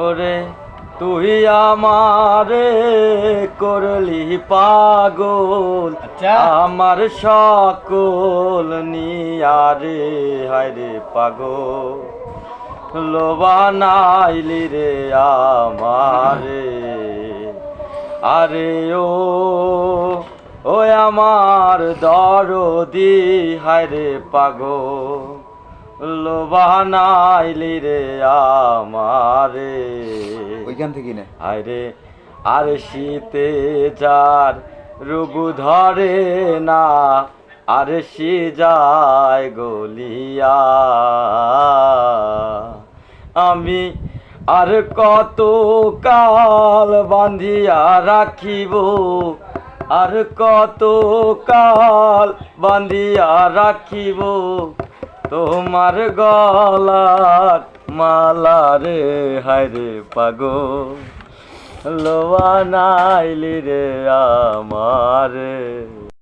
ওরে তুই আমারে করলি পাগল, আচ্ছা। আমার সকল নিয়ারে হায়রে পাগল, লোবানাইলি রে আমারে। আরে ও আমার দরদি হায়রে পাগল, লোবানাইলি রে আমারে। ওইখান থেকে না আরে আর শীতে যার রূপ ধরে না, আর সে যায় গলিয়া। আমি আর কত কাল বান্ধিয়া রাখিব, আর কত কাল বান্ধিয়া রাখিব তোমার গলার মালা রে হায়রে পাগল, লোবানাইলি রে আমারে।